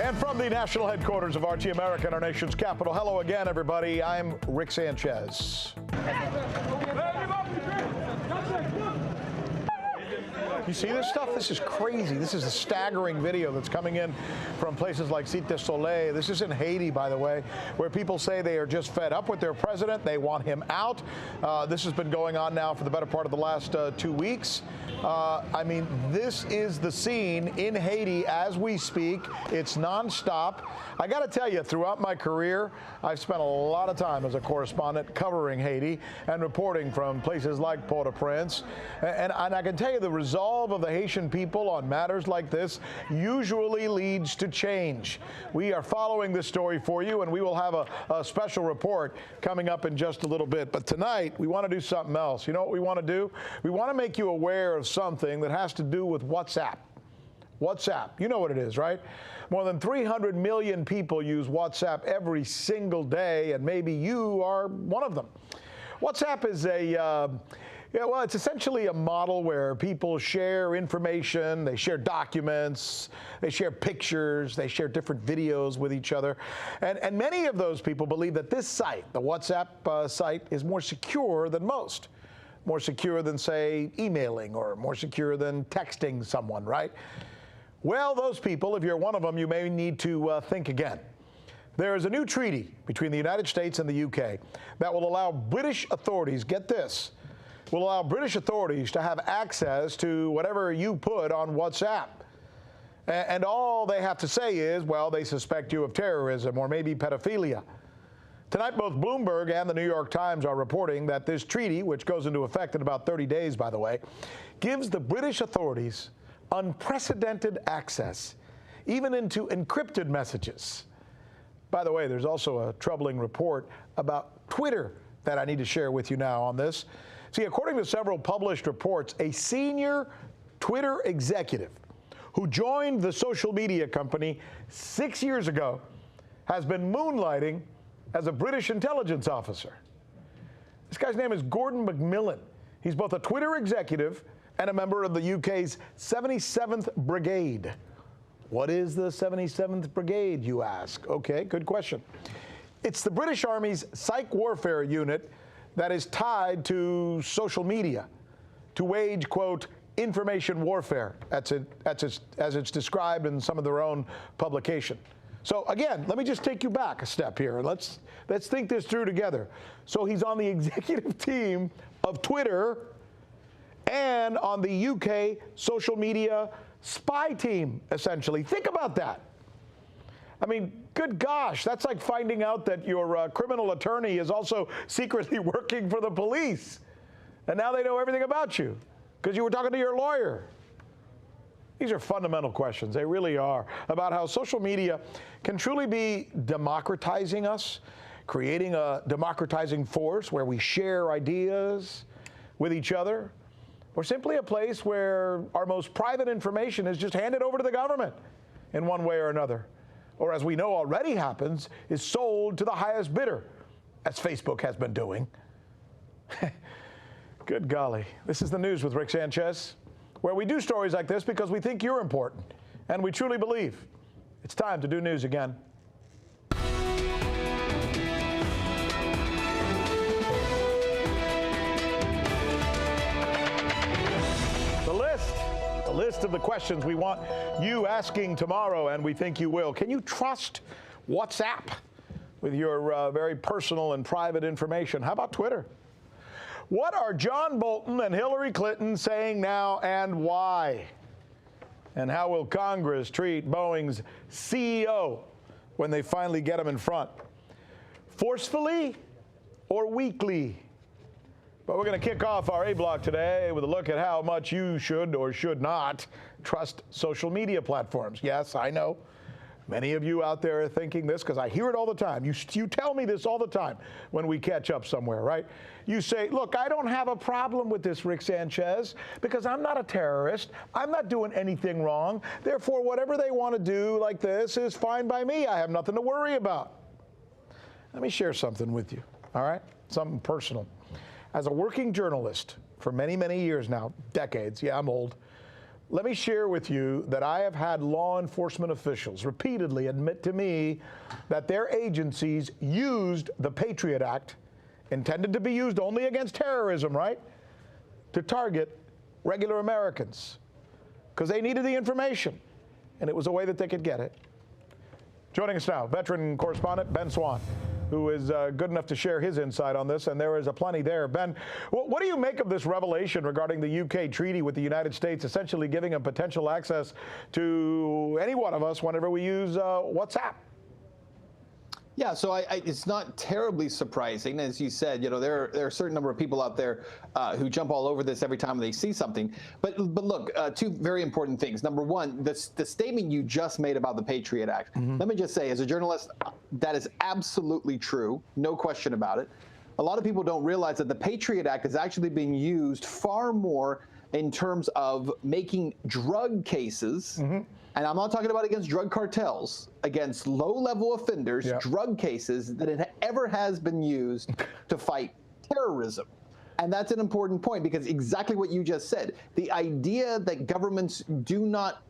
And from the national headquarters of RT America in our nation's capital, hello again, everybody. I'm Rick Sanchez. You see this stuff? This is crazy. This is a staggering video that's coming in from places like Sept. This is in Haiti, by the way, where people say they are just fed up with their president. They want him out. This has been going on now for the better part of the last 2 weeks. I mean, this is the scene in Haiti as we speak. It's nonstop. I got to tell you, throughout my career, I've spent a lot of time as a correspondent covering Haiti and reporting from places like Port-au-Prince. And I can tell you the resolve of the Haitian people on matters like this usually leads to change. We are following this story for you, and we will have a special report coming up in just a little bit. But tonight, we want to do something else. You know what we want to do? We want to make you aware of something that has to do with WhatsApp. WhatsApp, you know what it is, right? More than 300 million people use WhatsApp every single day, and maybe you are one of them. WhatsApp is it's essentially a model where people share information, they share documents, they share pictures, they share different videos with each other. And many of those people believe that this site, the WhatsApp site, is more secure than most. More secure than, say, emailing, or more secure than texting someone, right? Well, those people, if you're one of them, you may need to think again. There is a new treaty between the United States and the UK that will allow British authorities, get this, will allow British authorities to have access to whatever you put on WhatsApp. And all they have to say is, well, they suspect you of terrorism or maybe pedophilia. Tonight, both Bloomberg and the New York Times are reporting that this treaty, which goes into effect in about 30 days, by the way, gives the British authorities unprecedented access, even into encrypted messages. By the way, there's also a troubling report about Twitter that I need to share with you now on this. See, according to several published reports, a senior Twitter executive who joined the social media company 6 years ago has been moonlighting as a British intelligence officer. This guy's name is Gordon Macmillan. He's both a Twitter executive and a member of the UK's 77th Brigade. What is the 77th Brigade, you ask? Okay, good question. It's the British Army's psych warfare unit that is tied to social media to wage, quote, information warfare, as it's described in some of their own publication. So again, let me just take you back a step here, and let's think this through together. So he's on the executive team of Twitter and on the UK social media spy team, essentially. Think about that. I mean, good gosh, that's like finding out that your criminal attorney is also secretly working for the police. And now they know everything about you because you were talking to your lawyer. These are fundamental questions, they really are, about how social media can truly be democratizing us, creating a democratizing force where we share ideas with each other, or simply a place where our most private information is just handed over to the government in one way or another. Or, as we know already happens, is sold to the highest bidder, as Facebook has been doing. Good golly. This is the news with Rick Sanchez, where we do stories like this because we think you're important, and we truly believe. It's time to do news again. The list of the questions we want you asking tomorrow, and we think you will. Can you trust WhatsApp with your very personal and private information? How about Twitter? What are John Bolton and Hillary Clinton saying now, and why? And how will Congress treat Boeing's CEO when they finally get him in front? Forcefully or weakly? But we're going to kick off our A block today with a look at how much you should or should not trust social media platforms. Yes, I know. Many of you out there are thinking this because I hear it all the time. You tell me this all the time when we catch up somewhere, right? You say, look, I don't have a problem with this, Rick Sanchez, because I'm not a terrorist. I'm not doing anything wrong. Therefore, whatever they want to do like this is fine by me. I have nothing to worry about. Let me share something with you, all right? Something personal. As a working journalist for many, many years now, decades, yeah, I'm old, let me share with you that I have had law enforcement officials repeatedly admit to me that their agencies used the Patriot Act, intended to be used only against terrorism, right, to target regular Americans because they needed the information, and it was a way that they could get it. Joining us now, veteran correspondent Ben Swann, who is good enough to share his insight on this, and there is a plenty there. Ben, what do you make of this revelation regarding the UK treaty with the United States, essentially giving them potential access to any one of us whenever we use WhatsApp? Yeah, so it's not terribly surprising. As you said, there are a certain number of people out there who jump all over this every time they see something. But look, two very important things. Number one, the statement you just made about the Patriot Act. Let me just say, as a journalist, that is absolutely true. No question about it. A lot of people don't realize that the Patriot Act is actually being used far more in terms of making drug cases, and I'm not talking about against drug cartels, against low-level offenders, drug cases, than it ever has been used to fight terrorism. And that's an important point, because exactly what you just said, the idea that governments do not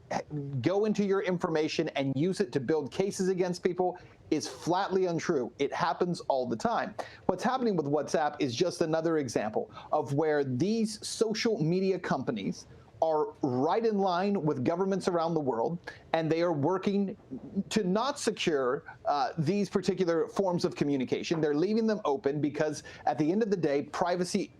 go into your information and use it to build cases against people is flatly untrue. It happens all the time. What's happening with WhatsApp is just another example of where these social media companies are right in line with governments around the world, and they are working to not secure these particular forms of communication. They're leaving them open because at the end of the day, privacy,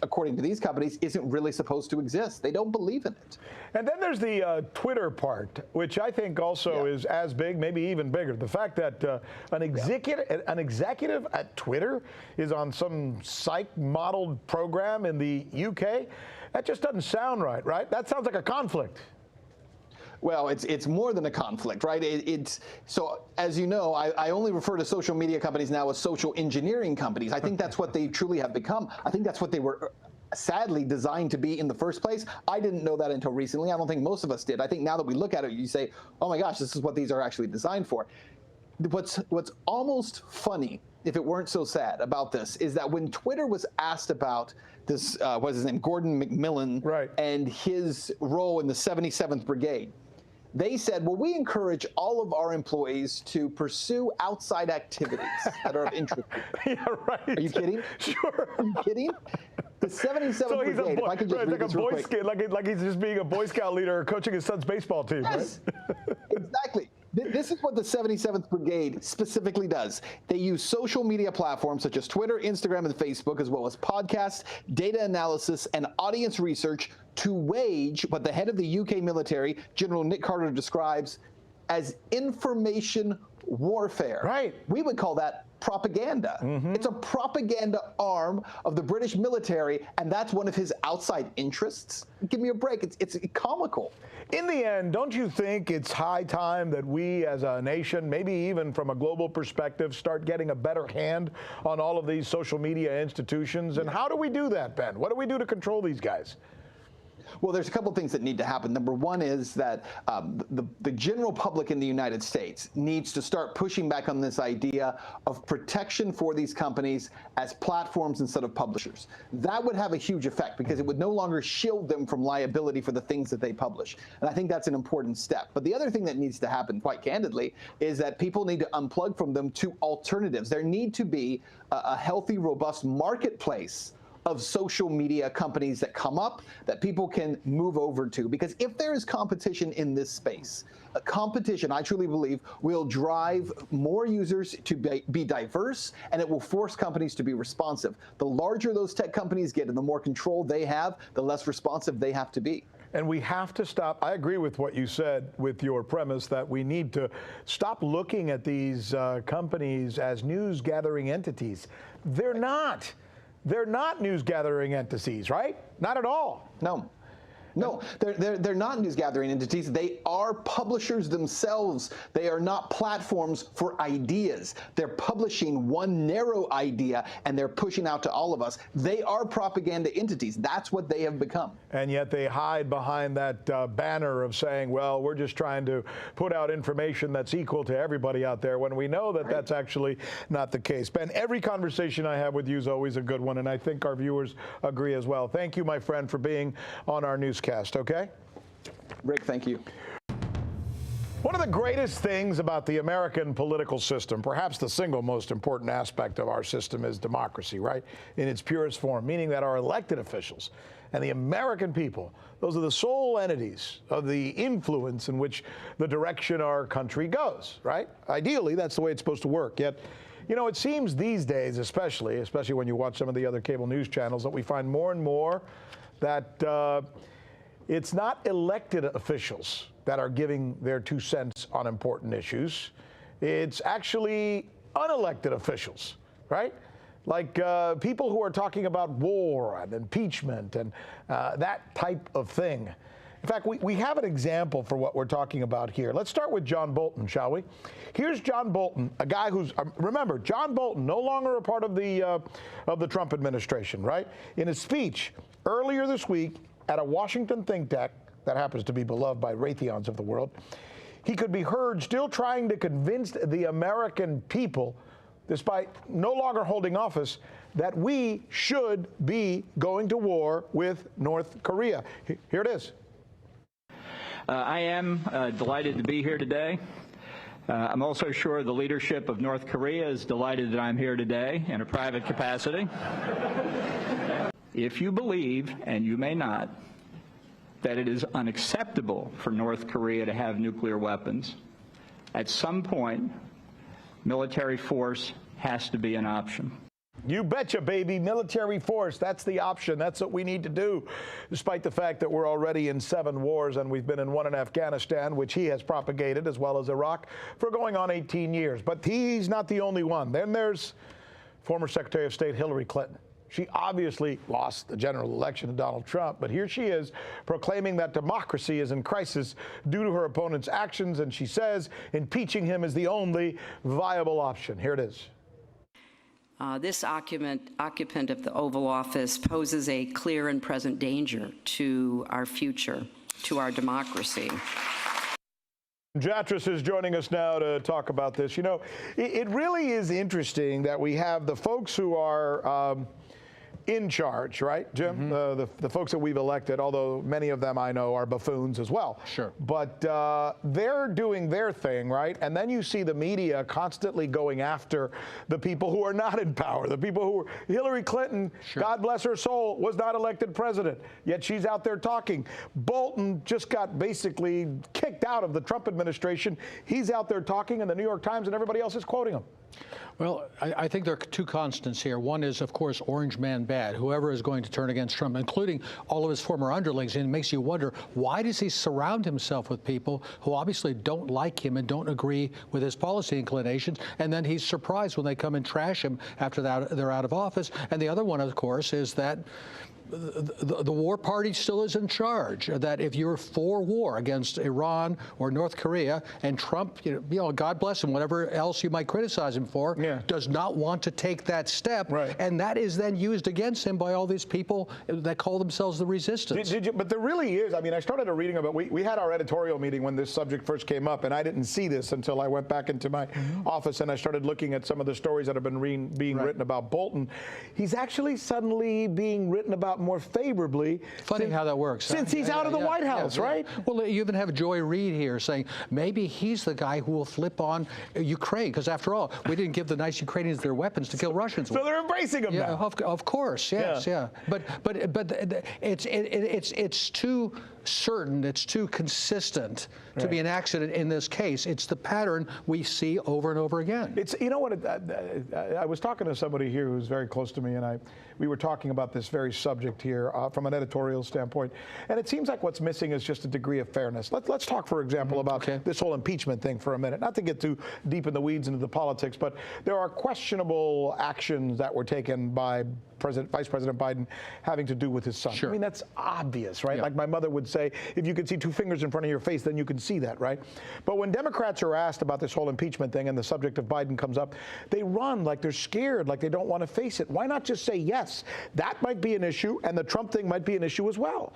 according to these companies, isn't really supposed to exist. They don't believe in it. And then there's the Twitter part, which I think also is as big, maybe even bigger. The fact that an executive at Twitter is on some psych-modeled program in the UK, that just doesn't sound right? That sounds like a conflict. Well, it's more than a conflict, right? So, as you know, I only refer to social media companies now as social engineering companies. I think that's what they truly have become. I think that's what they were sadly designed to be in the first place. I didn't know that until recently. I don't think most of us did. I think now that we look at it, you say, oh my gosh, this is what these are actually designed for. What's almost funny, if it weren't so sad about this, is that when Twitter was asked about this, what's his name, Gordon McMillan, and his role in the 77th Brigade, they said, well, we encourage all of our employees to pursue outside activities that are of interest. Yeah, right. Are you kidding? Sure. Are you kidding? The 77th Brigade, if I could just read this real quick. Like he's just being a Boy Scout leader coaching his son's baseball team, yes, right? Exactly. This is what the 77th Brigade specifically does. They use social media platforms such as Twitter, Instagram, and Facebook, as well as podcasts, data analysis, and audience research to wage what the head of the UK military, General Nick Carter, describes as information warfare. Right. We would call that propaganda. It's a propaganda arm of the British military, and that's one of his outside interests. Give me a break. It's comical. In the end, don't you think it's high time that we as a nation, maybe even from a global perspective, start getting a better hand on all of these social media institutions? And how do we do that, Ben? What do we do to control these guys? Well, there's a couple things that need to happen. Number one is that the general public in the United States needs to start pushing back on this idea of protection for these companies as platforms instead of publishers. That would have a huge effect because it would no longer shield them from liability for the things that they publish. And I think that's an important step. But the other thing that needs to happen, quite candidly, is that people need to unplug from them to alternatives. There need to be a healthy, robust marketplace of social media companies that come up that people can move over to. Because if there is competition in this space, a competition, I truly believe, will drive more users to be diverse, and it will force companies to be responsive. The larger those tech companies get and the more control they have, the less responsive they have to be. And we have to stop. I agree with what you said with your premise that we need to stop looking at these companies as news gathering entities. They're not. They're not news gathering entities, right? Not at all. No. No, they're not news gathering entities. They are publishers themselves. They are not platforms for ideas. They're publishing one narrow idea and they're pushing out to all of us. They are propaganda entities. That's what they have become. And yet they hide behind that banner of saying, well, we're just trying to put out information that's equal to everybody out there, when we know that that's actually not the case. Ben, every conversation I have with you is always a good one, and I think our viewers agree as well. Thank you, my friend, for being on our newscast, okay? Rick, thank you. One of the greatest things about the American political system, perhaps the single most important aspect of our system, is democracy, right? In its purest form, meaning that our elected officials and the American people, those are the sole entities of the influence in which the direction our country goes, right? Ideally, that's the way it's supposed to work. Yet, you know, it seems these days, especially when you watch some of the other cable news channels, that we find more and more that it's not elected officials that are giving their 2 cents on important issues. It's actually unelected officials, right? Like people who are talking about war and impeachment and that type of thing. In fact, we have an example for what we're talking about here. Let's start with John Bolton, shall we? Here's John Bolton, a guy who's, remember, John Bolton, no longer a part of the Trump administration, right? In a speech earlier this week at a Washington think tank that happens to be beloved by Raytheons of the world, he could be heard still trying to convince the American people, despite no longer holding office, that we should be going to war with North Korea. Here it is. I am delighted to be here today. I'm also sure the leadership of North Korea is delighted that I'm here today in a private capacity. If you believe, and you may not, that it is unacceptable for North Korea to have nuclear weapons, at some point, military force has to be an option. You betcha, baby. Military force, that's the option. That's what we need to do, despite the fact that we're already in 7 wars and we've been in 1 in Afghanistan, which he has propagated, as well as Iraq, for going on 18 years. But he's not the only one. Then there's former Secretary of State Hillary Clinton. She obviously lost the general election to Donald Trump, but here she is proclaiming that democracy is in crisis due to her opponent's actions, and she says impeaching him is the only viable option. Here it is. This occupant of the Oval Office poses a clear and present danger to our future, to our democracy. Jatras is joining us now to talk about this. You know, it really is interesting that we have the folks who are in charge, right, Jim? Mm-hmm. The folks that we've elected, although many of them I know are buffoons as well. Sure. But they're doing their thing, right? And then you see the media constantly going after the people who are not in power, the people who are, Hillary Clinton, sure, God bless her soul, was not elected president, yet she's out there talking. Bolton just got basically kicked out of the Trump administration. He's out there talking, and the New York Times and everybody else is quoting him. Well, I think there are 2 constants here. One is, of course, orange man bad, whoever is going to turn against Trump, including all of his former underlings. And it makes you wonder, why does he surround himself with people who obviously don't like him and don't agree with his policy inclinations? And then he's surprised when they come and trash him after they're out of office. And the other one, of course, is that the war party still is in charge, that if you're for war against Iran or North Korea, and Trump, you know, God bless him, whatever else you might criticize him for, does not want to take that step. Right. And that is then used against him by all these people that call themselves the resistance. But there really is. I mean, I started reading about, we had our editorial meeting when this subject first came up, and I didn't see this until I went back into my office and I started looking at some of the stories that have been being written about Bolton. He's actually suddenly being written about more favorably. Funny how that works. Since he's out of the White House, right? Well, you even have Joy Reid here saying maybe he's the guy who will flip on Ukraine, because after all, we didn't give the nice Ukrainians their weapons to kill Russians with. So they're embracing him now. Of course, yes, yeah. But it's too certain, it's too consistent to be an accident in this case. It's the pattern we see over and over again. It's, you know what, I was talking to somebody here who's very close to me, and we were talking about this very subject here from an editorial standpoint, and it seems like what's missing is just a degree of fairness. Let's talk, for example, about this whole impeachment thing for a minute. Not to get too deep in the weeds into the politics, but there are questionable actions that were taken by Vice President Biden having to do with his son. Sure. I mean, that's obvious, right? Like my mother would say, if you could see 2 fingers in front of your face, then you can see that, right? But when Democrats are asked about this whole impeachment thing and the subject of Biden comes up, they run like they're scared, like they don't want to face it. Why not just say yes? That might be an issue, and the Trump thing might be an issue as well.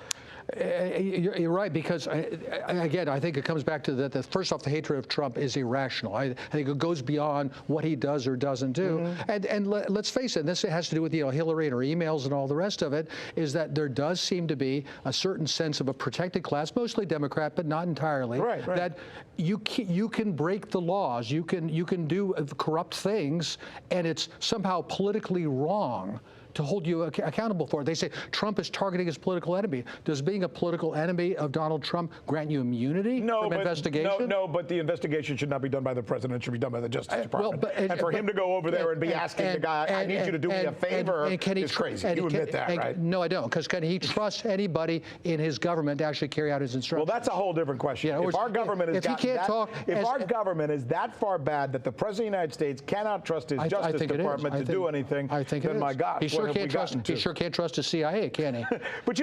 You're right, because again, I think it comes back to that. First off, the hatred of Trump is irrational. I think it goes beyond what he does or doesn't do. And let's face it, this has to do with Hillary Hillary and her emails and all the rest of it, is that there does seem to be a certain sense of a protected class, mostly Democrat, but not entirely, right. that you can break the laws, you can do corrupt things, and it's somehow politically wrong to hold you accountable for it. They say Trump is targeting his political enemy. Does being a political enemy of Donald Trump grant you immunity from investigation? No, but the investigation should not be done by the president. It should be done by the Justice Department. And for him to go over there and be asking the guy, I need you to do me a favor, is crazy. You admit that, right? No, I don't, because can he trust anybody in his government to actually carry out his instructions? Well, that's a whole different question. If our government our government is that far bad that the President of the United States cannot trust his Justice Department to do anything, then my God, he sure can't trust his CIA, can he? But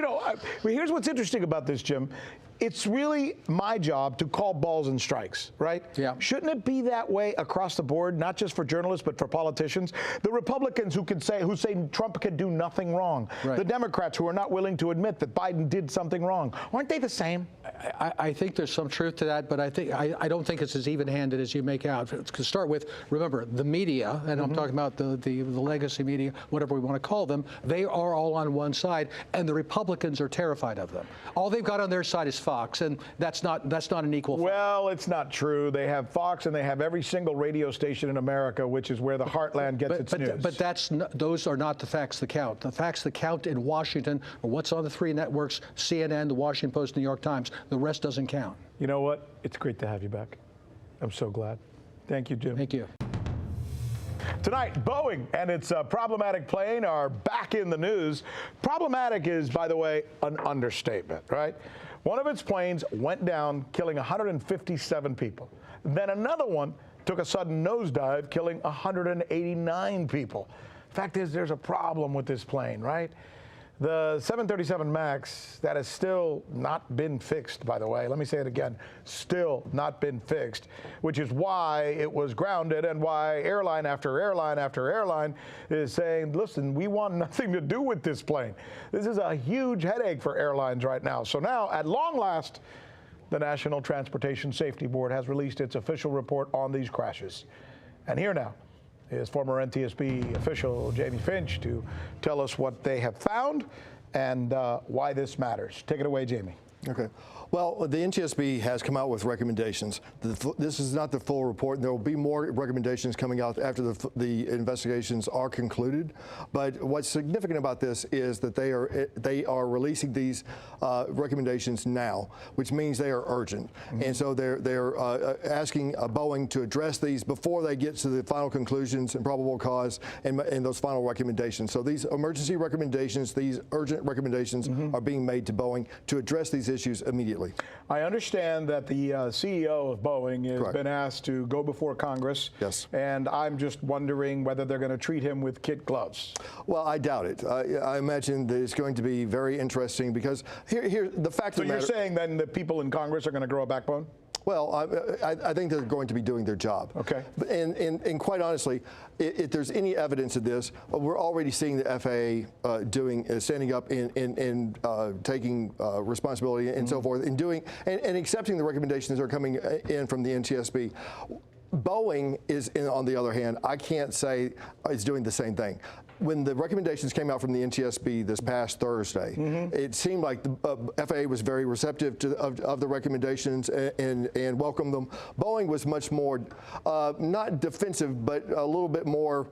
here's what's interesting about this, Jim. It's really my job to call balls and strikes, right? Yeah. Shouldn't it be that way across the board, not just for journalists, but for politicians? The Republicans who say Trump can do nothing wrong. Right. The Democrats who are not willing to admit that Biden did something wrong. Aren't they the same? I think there's some truth to that, but I don't think it's as even-handed as you make out. To start with, remember, the media, and I'm talking about the legacy media, whatever we want to call them, they are all on one side, and the Republicans are terrified of them. All they've got on their side is Fox, and that's not an equal fight. Well, it's not true. They have Fox, and they have every single radio station in America, which is where the heartland gets its news. But those are not the facts that count. The facts that count in Washington are what's on the three networks: CNN, the Washington Post, New York Times. The rest doesn't count. You know what? It's great to have you back. I'm so glad. Thank you, Jim. Thank you. Tonight, Boeing and its problematic plane are back in the news. Problematic is, by the way, an understatement, right? One of its planes went down, killing 157 people. Then another one took a sudden nosedive, killing 189 people. Fact is, there's a problem with this plane, right? The 737 MAX, that has still not been fixed, by the way. Let me say it again, still not been fixed, which is why it was grounded and why airline after airline after airline is saying, listen, we want nothing to do with this plane. This is a huge headache for airlines right now. So now, at long last, the National Transportation Safety Board has released its official report on these crashes. And here now is former NTSB official Jamie Finch to tell us what they have found and why this matters. Take it away, Jamie. Okay. Well, the NTSB has come out with recommendations. This is not the full report. There will be more recommendations coming out after the investigations are concluded. But what's significant about this is that they are releasing these recommendations now, which means they are urgent. And so they're asking Boeing to address these before they get to the final conclusions and probable cause and those final recommendations. So these emergency recommendations, these urgent recommendations are being made to Boeing to address these issues immediately. I understand that the CEO of Boeing has been asked to go before Congress. Yes. And I'm just wondering whether they're going to treat him with kid gloves. Well, I doubt it. I imagine that it's going to be very interesting because here the fact of the matter. So you're saying then that people in Congress are going to grow a backbone? Well, I think they're going to be doing their job. Okay. And quite honestly, if there's any evidence of this, we're already seeing the FAA standing up and taking responsibility and so forth, and accepting the recommendations that are coming in from the NTSB. Boeing is, on the other hand, I can't say is doing the same thing. When the recommendations came out from the NTSB this past Thursday, it seemed like the FAA was very receptive of the recommendations and welcomed them. Boeing was much more, not defensive, but a little bit more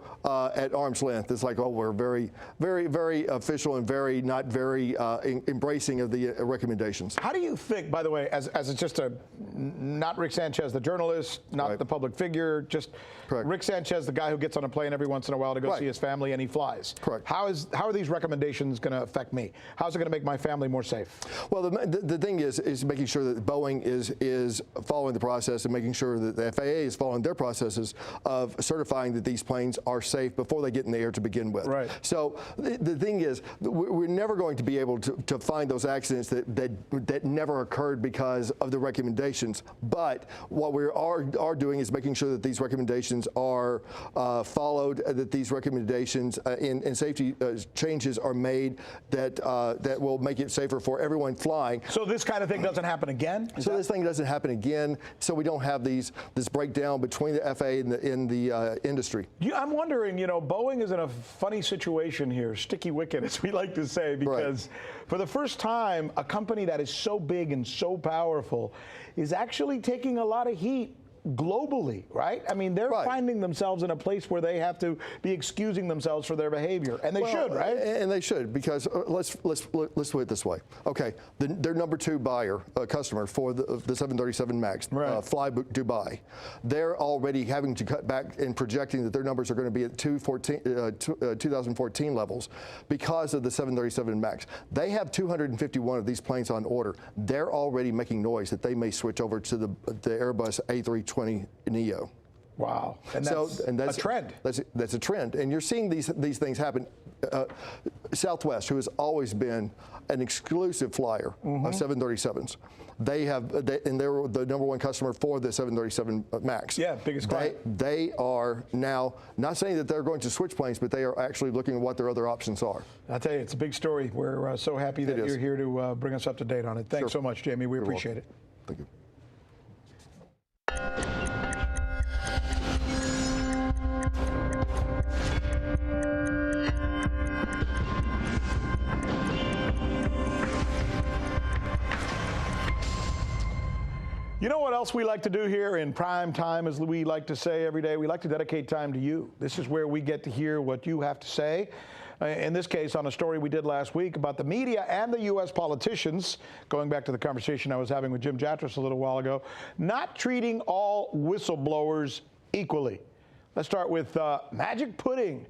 at arm's length. It's like, oh, we're very, very, very official and not very embracing of the recommendations. How do you think, by the way, as it's just not Rick Sanchez, the journalist, not the public figure, just Rick Sanchez, the guy who gets on a plane every once in a while to go see his family and he flies. Correct. How are these recommendations going to affect me? How's it going to make my family more safe? Well, the thing is making sure that Boeing is following the process and making sure that the FAA is following their processes of certifying that these planes are safe before they get in the air to begin with. Right. So the thing is, we're never going to be able to find those accidents that never occurred because of the recommendations. But what we are doing is making sure that these recommendations are followed, that these recommendations and safety changes are made that will make it safer for everyone flying. So this kind of thing doesn't happen again? This thing doesn't happen again, so we don't have this breakdown between the FAA and the industry. Yeah, I'm wondering, Boeing is in a funny situation here, sticky wicket, as we like to say, because for the first time, a company that is so big and so powerful is actually taking a lot of heat globally, right? I mean, they're finding themselves in a place where they have to be excusing themselves for their behavior, and they should, right? And they should, because let's put it this way. Okay, their number 2 buyer, customer for the 737 MAX, Fly Dubai, they're already having to cut back and projecting that their numbers are going to be at 2014 levels because of the 737 MAX. They have 251 of these planes on order. They're already making noise that they may switch over to the Airbus A320 Neo. Wow, and that's a trend. That's a trend, and you're seeing these things happen. Southwest, who has always been an exclusive flyer of 737s, they're the number 1 customer for the 737 MAX. Yeah, biggest client. They are now not saying that they're going to switch planes, but they are actually looking at what their other options are. I'll tell you, it's a big story. We're so happy that you're here to bring us up to date on it. Thanks so much, Jamie. We appreciate it. Thank you. You know what else we like to do here in prime time, as we like to say every day? We like to dedicate time to you. This is where we get to hear what you have to say. In this case, on a story we did last week about the media and the U.S. politicians, going back to the conversation I was having with Jim Jatras a little while ago, not treating all whistleblowers equally. Let's start with Magic Pudding.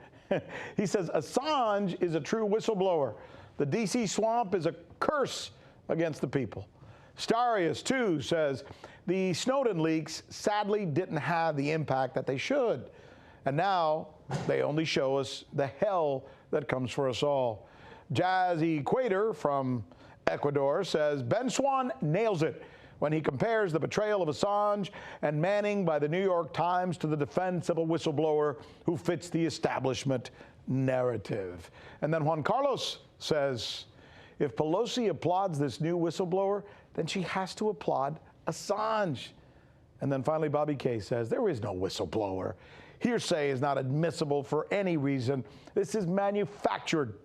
He says Assange is a true whistleblower. The D.C. swamp is a curse against the people. Starius, too, says the Snowden leaks sadly didn't have the impact that they should. And now they only show us the hell that comes for us all. Jazzy Quater from Ecuador says Ben Swann nails it when he compares the betrayal of Assange and Manning by the New York Times to the defense of a whistleblower who fits the establishment narrative. And then Juan Carlos says, if Pelosi applauds this new whistleblower, then she has to applaud Assange. And then finally, Bobby Kay says, there is no whistleblower. Hearsay is not admissible for any reason. This is manufactured.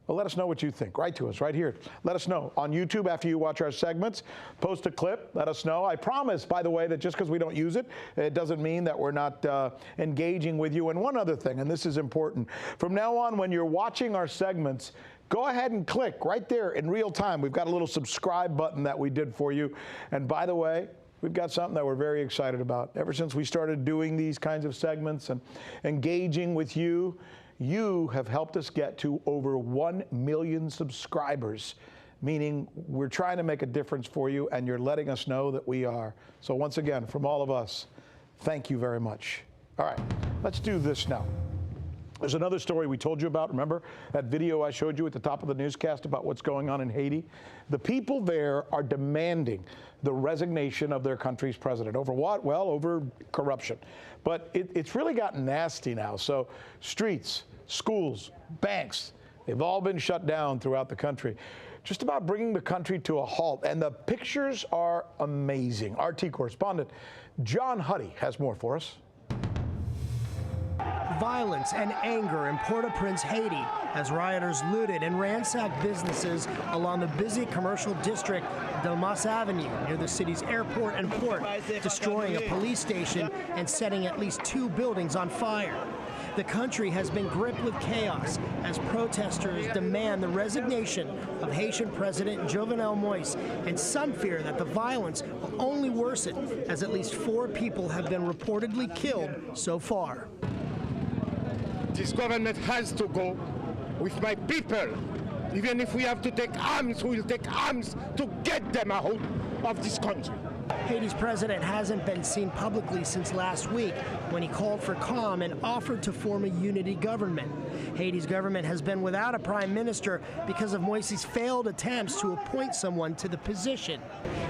Well, let us know what you think. Write to us right here. Let us know on YouTube after you watch our segments. Post a clip. Let us know. I promise, by the way, that just because we don't use it, it doesn't mean that we're not engaging with you. And one other thing, and this is important. From now on, when you're watching our segments, go ahead and click right there in real time. We've got a little subscribe button that we did for you. And by the way, we've got something that we're very excited about. Ever since we started doing these kinds of segments and engaging with you, you have helped us get to over 1 million subscribers, meaning we're trying to make a difference for you, and you're letting us know that we are. So once again, from all of us, thank you very much. All right, let's do this now. There's another story we told you about. Remember that video I showed you at the top of the newscast about what's going on in Haiti? The people there are demanding the resignation of their country's president. Over what? Well, over corruption. But it's really gotten nasty now. So streets, schools, banks, they've all been shut down throughout the country, just about bringing the country to a halt. And the pictures are amazing. RT correspondent John Huddy has more for us. Violence and anger in Port-au-Prince, Haiti, as rioters looted and ransacked businesses along the busy commercial district Delmas Avenue near the city's airport and port, destroying a police station and setting at least 2 buildings on fire. The country has been gripped with chaos as protesters demand the resignation of Haitian President Jovenel Moïse, and some fear that the violence will only worsen as at least 4 people have been reportedly killed so far. This government has to go with my people. Even if we have to take arms, we will take arms to get them out of this country. Haiti's president hasn't been seen publicly since last week when he called for calm and offered to form a unity government. Haiti's government has been without a prime minister because of Moïse's failed attempts to appoint someone to the position.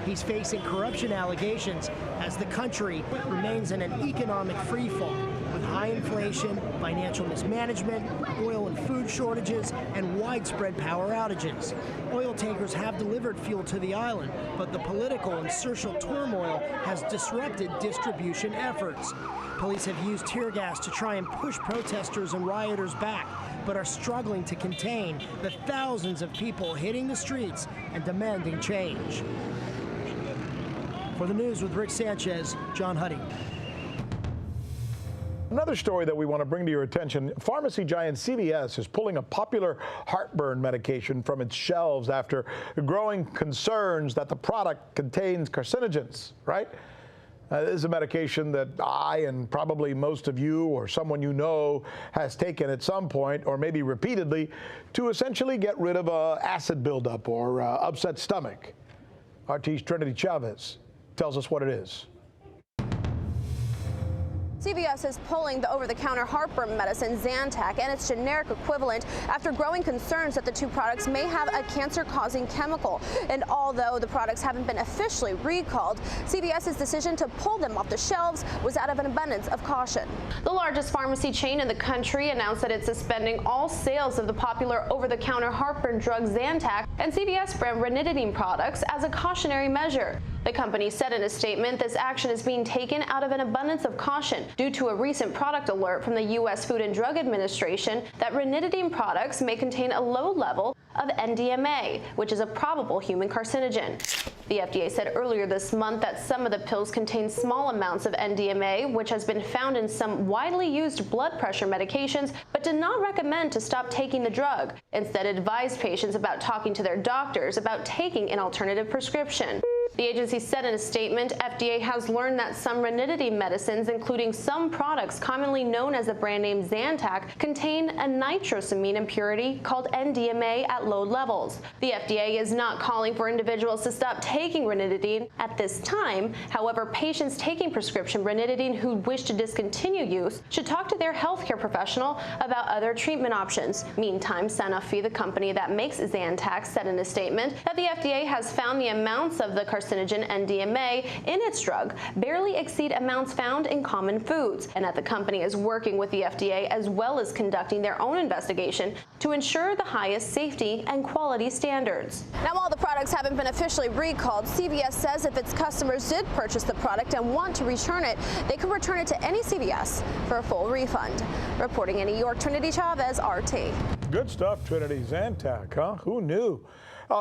He's facing corruption allegations as the country remains in an economic freefall with high inflation, financial mismanagement, oil and food shortages, and widespread power outages. Oil tankers have delivered fuel to the island, but the political and social turmoil has disrupted distribution efforts. Police have used tear gas to try and push protesters and rioters back, but are struggling to contain the thousands of people hitting the streets and demanding change. For the news with Rick Sanchez, John Huddy. Another story that we want to bring to your attention, pharmacy giant CVS is pulling a popular heartburn medication from its shelves after growing concerns that the product contains carcinogens, right? This is a medication that I and probably most of you or someone you know has taken at some point or maybe repeatedly to essentially get rid of acid buildup or upset stomach. RT's Trinity Chavez tells us what it is. CVS is pulling the over-the-counter heartburn medicine Zantac and its generic equivalent after growing concerns that the two products may have a cancer-causing chemical. And although the products haven't been officially recalled, CVS's decision to pull them off the shelves was out of an abundance of caution. The largest pharmacy chain in the country announced that it's suspending all sales of the popular over-the-counter heartburn drug Zantac and CVS brand ranitidine products as a cautionary measure. The company said in a statement this action is being taken out of an abundance of caution due to a recent product alert from the U.S. Food and Drug Administration that ranitidine products may contain a low level of NDMA, which is a probable human carcinogen. The FDA said earlier this month that some of the pills contain small amounts of NDMA, which has been found in some widely used blood pressure medications, but did not recommend to stop taking the drug. Instead, advised patients about talking to their doctors about taking an alternative prescription. The agency said in a statement, FDA has learned that some ranitidine medicines, including some products commonly known as the brand name Zantac, contain a nitrosamine impurity called NDMA at low levels. The FDA is not calling for individuals to stop taking ranitidine at this time. However, patients taking prescription ranitidine who wish to discontinue use should talk to their healthcare professional about other treatment options. Meantime, Sanofi, the company that makes Zantac, said in a statement that the FDA has found the amounts of the carcinogen NDMA in its drug barely exceed amounts found in common foods, and that the company is working with the FDA as well as conducting their own investigation to ensure the highest safety and quality standards. Now, while the products haven't been officially recalled, CVS says if its customers did purchase the product and want to return it, they could return it to any CVS for a full refund. Reporting in New York, Trinity Chavez, RT. Good stuff, Trinity. Zantac, huh? Who knew?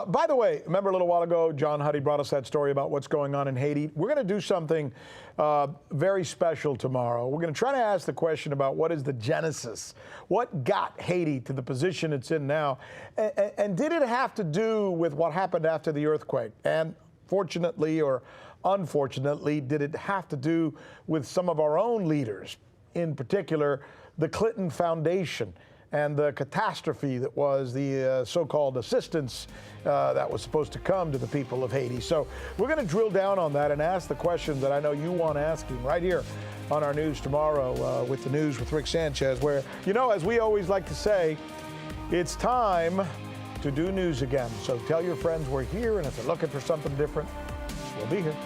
By the way, remember a little while ago, John Huddy brought us that story about what's going on in Haiti. We're going to do something very special tomorrow. We're going to try to ask the question about what is the genesis? What got Haiti to the position it's in now? And did it have to do with what happened after the earthquake? And fortunately or unfortunately, did it have to do with some of our own leaders, in particular, the Clinton Foundation and the catastrophe that was the so-called assistance that was supposed to come to the people of Haiti? So we're going to drill down on that and ask the questions that I know you want asking right here on our news tomorrow with the News with Rick Sanchez, where, you know, as we always like to say, it's time to do news again. So tell your friends we're here, and if they're looking for something different, we'll be here.